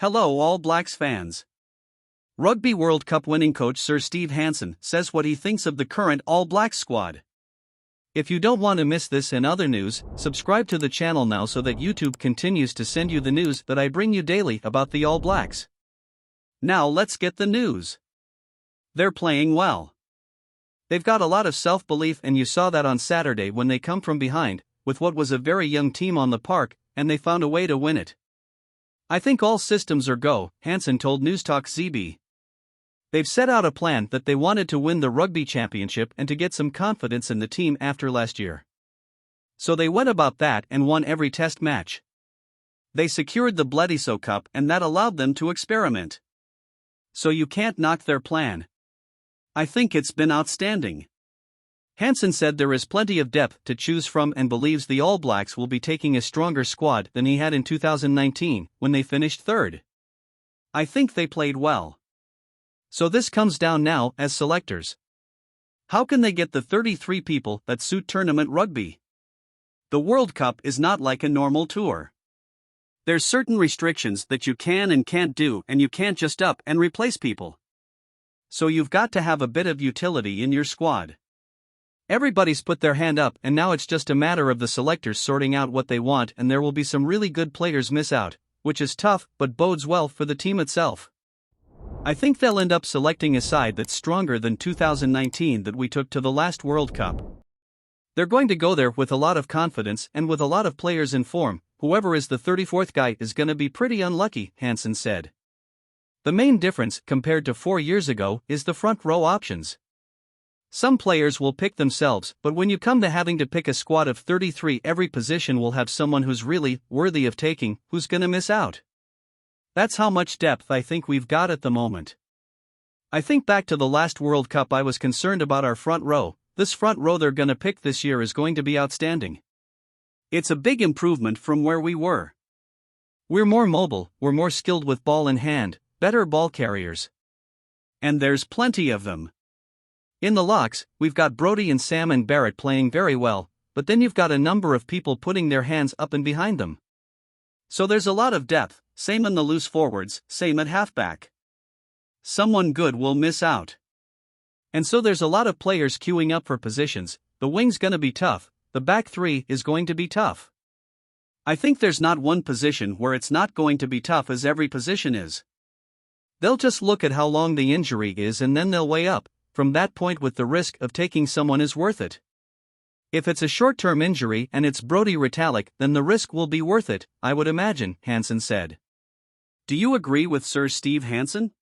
Hello All Blacks fans. Rugby World Cup winning coach Sir Steve Hansen says what he thinks of the current All Blacks squad. If you don't want to miss this and other news, subscribe to the channel now so that YouTube continues to send you the news that I bring you daily about the All Blacks. Now let's get the news. They're playing well. They've got a lot of self-belief, and you saw that on Saturday when they come from behind, with what was a very young team on the park, and they found a way to win it. I think all systems are go, Hansen told Newstalk ZB. They've set out a plan that they wanted to win the Rugby Championship and to get some confidence in the team after last year. So they went about that and won every test match. They secured the Bledisloe Cup, and that allowed them to experiment. So you can't knock their plan. I think it's been outstanding. Hansen said there is plenty of depth to choose from and believes the All Blacks will be taking a stronger squad than he had in 2019, when they finished third. I think they played well. So this comes down now as selectors. How can they get the 33 people that suit tournament rugby? The World Cup is not like a normal tour. There's certain restrictions that you can and can't do, and you can't just up and replace people. So you've got to have a bit of utility in your squad. Everybody's put their hand up, and now it's just a matter of the selectors sorting out what they want, and there will be some really good players miss out, which is tough but bodes well for the team itself. I think they'll end up selecting a side that's stronger than 2019 that we took to the last World Cup. They're going to go there with a lot of confidence and with a lot of players in form. Whoever is the 34th guy is going to be pretty unlucky, Hansen said. The main difference compared to 4 years ago is the front row options. Some players will pick themselves, but when you come to having to pick a squad of 33, every position will have someone who's really worthy of taking, who's gonna miss out. That's how much depth I think we've got at the moment. I think back to the last World Cup, I was concerned about our front row. This front row they're gonna pick this year is going to be outstanding. It's a big improvement from where we were. We're more mobile, we're more skilled with ball in hand, better ball carriers. And there's plenty of them. In the locks, we've got Brodie and Sam and Barrett playing very well, but then you've got a number of people putting their hands up and behind them. So there's a lot of depth, same in the loose forwards, same at halfback. Someone good will miss out. And so there's a lot of players queuing up for positions. The wing's gonna be tough, the back three is going to be tough. I think there's not one position where it's not going to be tough, as every position is. They'll just look at how long the injury is and then they'll weigh up. From that point, with the risk of taking someone is worth it. If it's a short-term injury and it's Brodie Retallick, then the risk will be worth it, I would imagine, Hansen said. Do you agree with Sir Steve Hansen?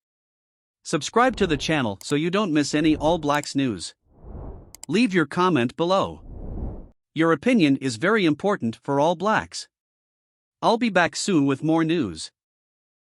Subscribe to the channel so you don't miss any All Blacks news. Leave your comment below. Your opinion is very important for All Blacks. I'll be back soon with more news.